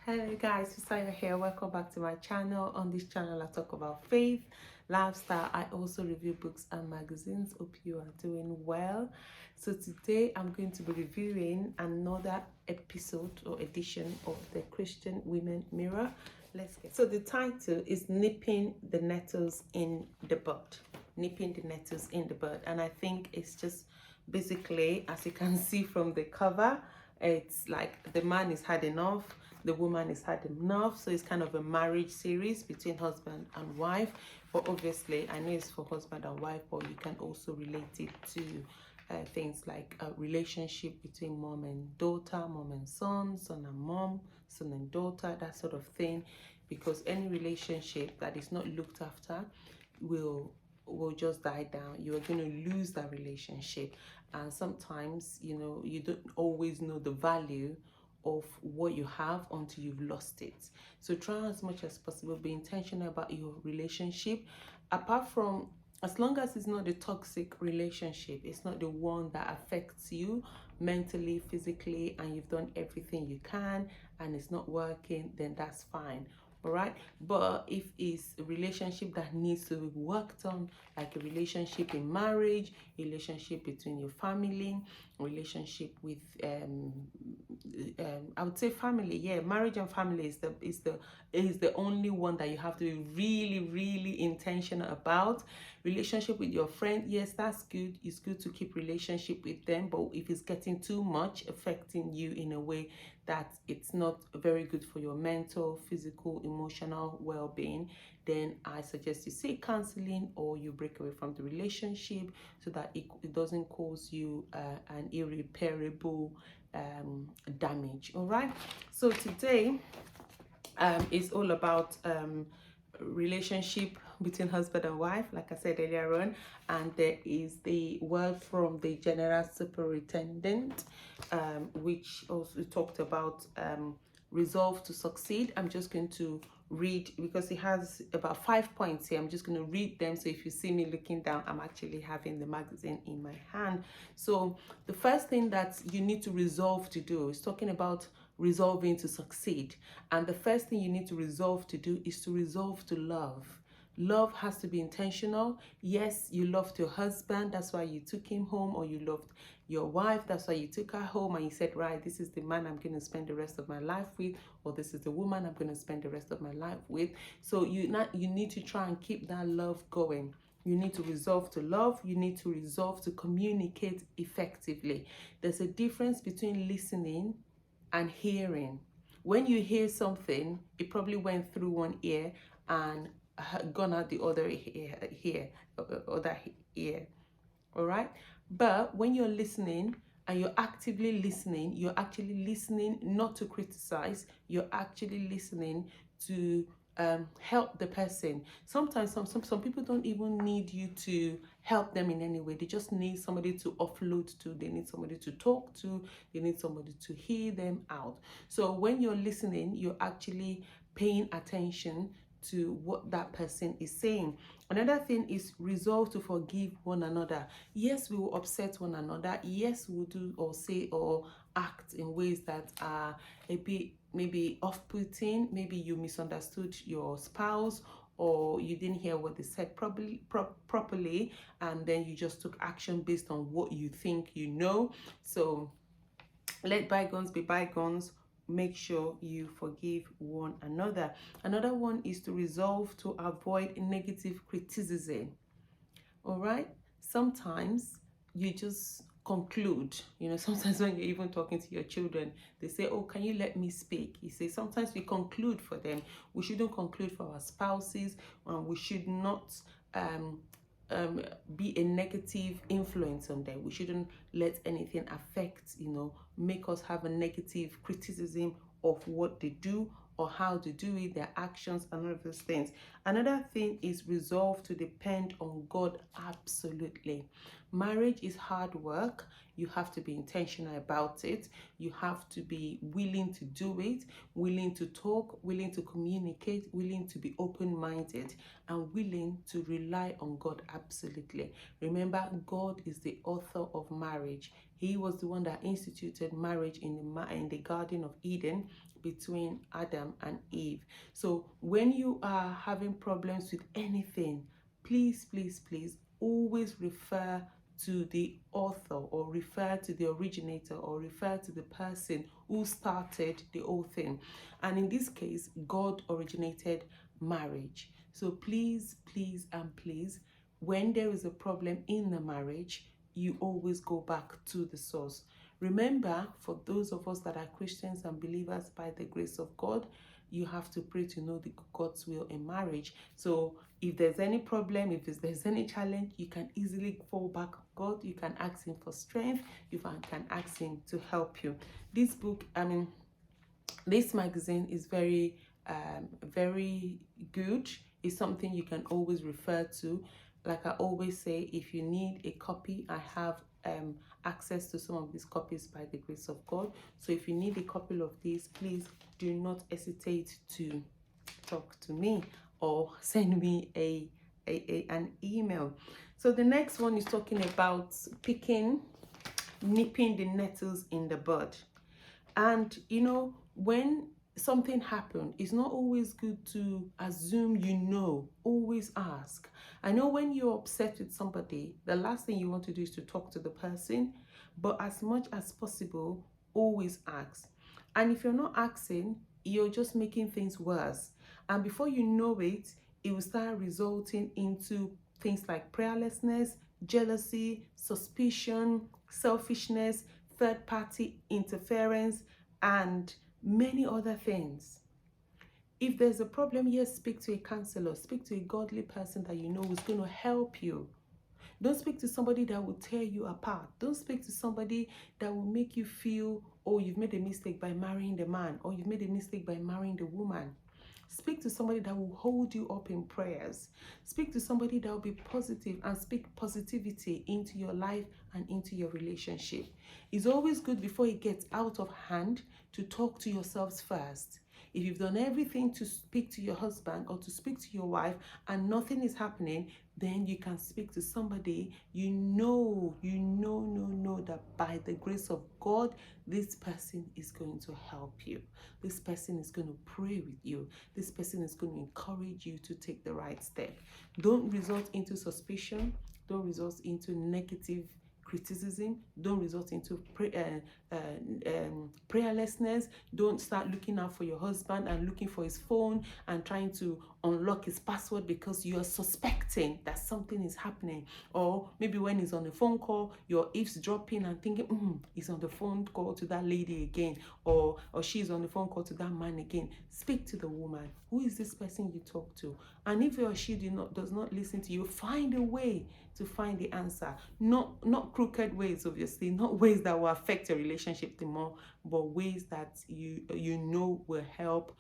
Hello guys, Saya here. Welcome back to my channel. On this channel I talk about faith, lifestyle. I also review books and magazines. Hope you are doing well. So today I'm going to be reviewing another episode or edition of the Christian Women Mirror. Let's get so the title is Nipping the Nettles in the Bud. Nipping the nettles in the bud. And I think it's just basically, as you can see from the cover, it's like the man is had enough, the woman is had enough. So it's kind of a marriage series between husband and wife, but obviously I know it's for husband and wife, but you can also relate it to things like a relationship between mom and daughter, mom and son, son and mom, son and daughter, that sort of thing. Because any relationship that is not looked after will just die down. You are going to lose that relationship. And sometimes, you don't always know the value of what you have until you've lost it. So try as much as possible, be intentional about your relationship. Apart from, as long as it's not a toxic relationship, it's not the one that affects you mentally, physically, and you've done everything you can and it's not working, then that's fine. All right, but if it's a relationship that needs to be worked on, like a relationship in marriage, a relationship between your family, relationship with I would say family, yeah, marriage and family is the only one that you have to be really intentional about. Relationship with your friend, yes, that's good. It's good to keep relationship with them, but if it's getting too much, affecting you in a way that it's not very good for your mental, physical, emotional well-being, then I suggest you seek counseling or you break away from the relationship so that it doesn't cause you an irreparable damage. All right, so today is all about relationship between husband and wife, like I said earlier on, and there is the word from the general superintendent, which also talked about resolve to succeed. I'm just going to read because it has about 5 points here. I'm just going to read them, so if you see me looking down, I'm actually having the magazine in my hand. So the first thing that you need to resolve to do is talking about resolving to succeed. And the first thing you need to resolve to do is to resolve to love. Love has to be intentional. Yes, you loved your husband, that's why you took him home, or you loved your wife, that's why you took her home and you said, right, this is the man I'm going to spend the rest of my life with, or this is the woman I'm going to spend the rest of my life with. So you need to try and keep that love going. You need to resolve to love. You need to resolve to communicate effectively. There's a difference between listening and hearing. When you hear something, it probably went through one ear and gone out the other ear. All right, but when you're listening and you're actively listening, you're actually listening not to criticize, you're actually listening to help the person. Sometimes some people don't even need you to help them in any way. They just need somebody to offload to, they need somebody to talk to, they need somebody to hear them out. So when you're listening, you're actually paying attention to what that person is saying. Another thing is resolve to forgive one another. Yes, we will upset one another. Yes, we'll do or say or act in ways that are a bit maybe off-putting. Maybe you misunderstood your spouse, or you didn't hear what they said properly, and then you just took action based on what you think you know. So let bygones be bygones. Make sure you forgive one another. Another one is to resolve to avoid negative criticism. All right, sometimes you just conclude. Sometimes when you're even talking to your children, they say, oh, can you let me speak? You say sometimes we conclude for them. We shouldn't conclude for our spouses, and we should not be a negative influence on them. We shouldn't let anything affect, make us have a negative criticism of what they do or how to do it, their actions, and all of those things. Another thing is resolve to depend on God absolutely. Marriage is hard work. You have to be intentional about it. You have to be willing to do it, willing to talk, willing to communicate, willing to be open-minded, and willing to rely on God absolutely. Remember, God is the author of marriage. He was the one that instituted marriage in the Garden of Eden between Adam and Eve. So when you are having problems with anything, please, please, please always refer to the author, or refer to the originator, or refer to the person who started the whole thing. And in this case, God originated marriage. So please, please, and please, when there is a problem in the marriage, you always go back to the source. Remember, for those of us that are Christians and believers by the grace of God, you have to pray to know God's will in marriage. So if there's any problem, if there's any challenge, you can easily fall back on God. You can ask him for strength. You can ask him to help you. This book, this magazine is very good. It's something you can always refer to. Like I always say, if you need a copy, I have access to some of these copies by the grace of God. So if you need a copy of these, please do not hesitate to talk to me or send me an email. So the next one is talking about nipping the nettles in the bud. And you know, when something happened, it's not always good to assume you know. Always ask. I know when you're upset with somebody, the last thing you want to do is to talk to the person, but as much as possible, always ask. And if you're not asking, you're just making things worse. And before you know it, it will start resulting into things like prayerlessness, jealousy, suspicion, selfishness, third-party interference, and many other things. If there's a problem, yes, speak to a counselor, speak to a godly person that you know is going to help you. Don't speak to somebody that will tear you apart. Don't speak to somebody that will make you feel, oh, you've made a mistake by marrying the man, or you've made a mistake by marrying the woman. Speak to somebody that will hold you up in prayers. Speak to somebody that will be positive and speak positivity into your life and into your relationship. It's always good, before it gets out of hand, to talk to yourselves first. If you've done everything to speak to your husband or to speak to your wife and nothing is happening, then you can speak to somebody you know that by the grace of God, this person is going to help you. This person is going to pray with you. This person is going to encourage you to take the right step. Don't resort into suspicion. Don't resort into negative criticism. Don't resort into prayerlessness. Don't start looking out for your husband and looking for his phone and trying to unlock his password because you are suspecting that something is happening. Or maybe when he's on a phone call, you're eavesdropping and thinking, he's on the phone call to that lady again, or she's on the phone call to that man again. Speak to the woman. Who is this person you talk to? And if he or she does not listen to you, find a way to find the answer. Not crooked ways, obviously, not ways that will affect your relationship the more, but ways that you know will help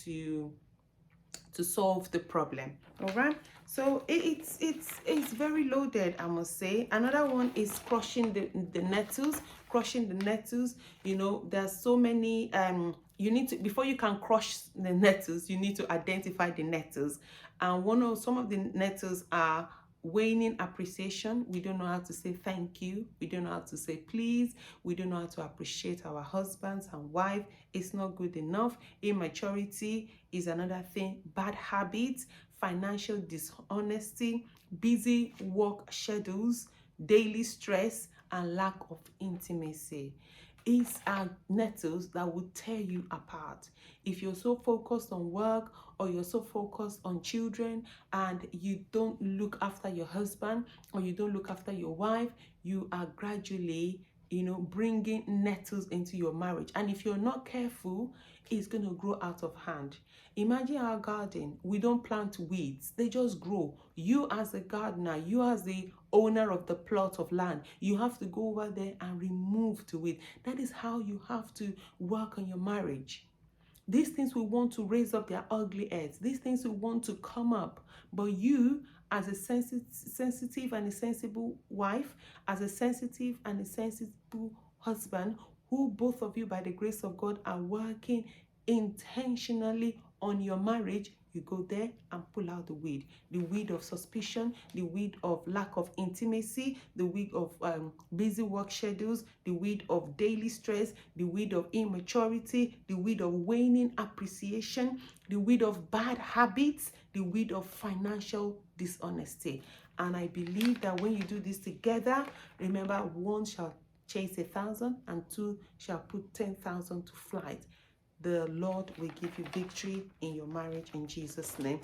to solve the problem. All right, so it's very loaded, I must say. Another one is crushing the nettles. Crushing the nettles, you know, there's so many you need to, before you can crush the nettles, you need to identify the nettles. And some of the nettles are waning appreciation. We don't know how to say thank you. We don't know how to say please. We don't know how to appreciate our husbands and wife. It's not good enough. Immaturity is another thing. Bad habits, financial dishonesty, busy work schedules, daily stress, and lack of intimacy. These are nettles that will tear you apart. If you're so focused on work, or you're so focused on children, and you don't look after your husband, or you don't look after your wife, you are gradually, bringing nettles into your marriage. And if you're not careful, it's going to grow out of hand. Imagine our garden. We don't plant weeds. They just grow. You as a gardener, you as the owner of the plot of land, you have to go over there and remove the weed. That is how you have to work on your marriage. These things will want to raise up their ugly heads. These things will want to come up. But you, as a sensitive and a sensible wife, as a sensitive and a sensible husband, who both of you, by the grace of God, are working intentionally on your marriage, you go there and pull out the weed of suspicion, the weed of lack of intimacy, the weed of busy work schedules, the weed of daily stress, the weed of immaturity, the weed of waning appreciation, the weed of bad habits, the weed of financial dishonesty. And I believe that when you do this together, remember, one shall chase 1,000 and two shall put 10,000 to flight. The Lord will give you victory in your marriage in Jesus' name.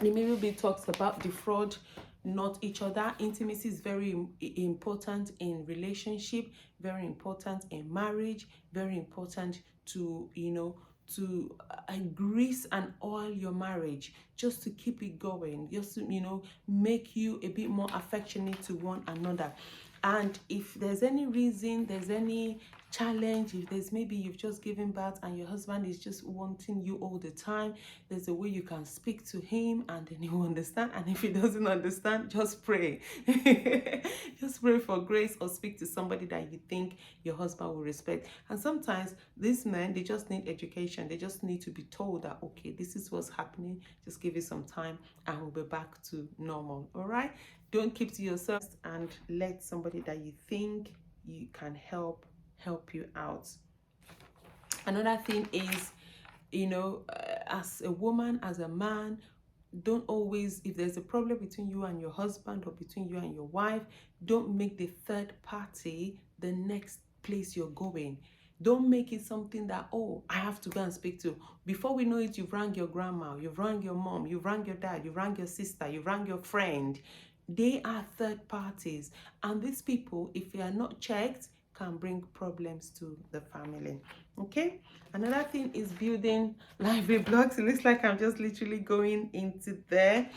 The Bible talks about defraud not each other. Intimacy is very important in relationship, very important in marriage, very important to, to grease and oil your marriage, just to keep it going, just to, make you a bit more affectionate to one another. And if there's any reason, there's any challenge, if there's maybe you've just given birth and your husband is just wanting you all the time, there's a way you can speak to him and then he will understand. And if he doesn't understand, just pray. Just pray for grace, or speak to somebody that you think your husband will respect. And sometimes these men, they just need education. They just need to be told that, okay, this is what's happening, just give it some time and we'll be back to normal. All right, don't keep to yourself, and let somebody that you think you can help you out. Another thing is, as a woman, as a man, don't always, if there's a problem between you and your husband or between you and your wife, don't make the third party the next place you're going. Don't make it something that, oh, I have to go and speak to. Before we know it, you've rang your grandma, you've rang your mom, you've rang your dad, you've rang your sister, you've rang your friend. They are third parties. And these people, if they are not checked, can bring problems to the family. Okay, another thing is building lively blocks. It looks like I'm just literally going into there.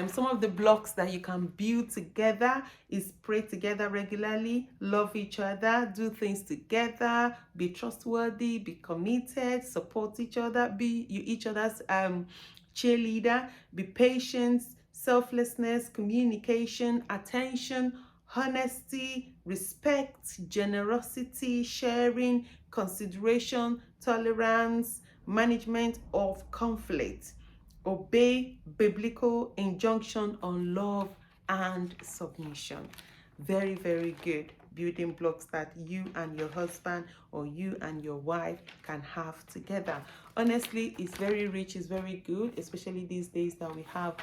Some of the blocks that you can build together is pray together regularly, love each other, do things together, be trustworthy, be committed, support each other, be each other's cheerleader, be patient, selflessness, communication, attention, honesty, respect, generosity, sharing, consideration, tolerance, management of conflict. Obey biblical injunction on love and submission. Very, very good building blocks that you and your husband or you and your wife can have together. Honestly, it's very rich, it's very good, especially these days that we have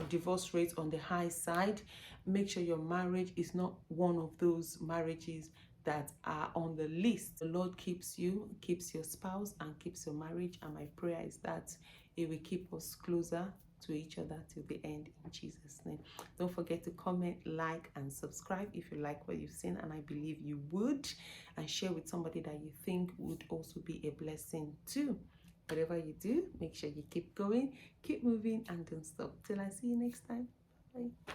divorce rates on the high side. Make sure your marriage is not one of those marriages that are on the list. The Lord keeps you, keeps your spouse, and keeps your marriage. And my prayer is that it will keep us closer to each other till the end, in Jesus' name. Don't forget to comment, like, and subscribe if you like what you've seen, and I believe you would, and share with somebody that you think would also be a blessing too. Whatever you do, make sure you keep going, keep moving, and don't stop. Till I see you next time. Bye.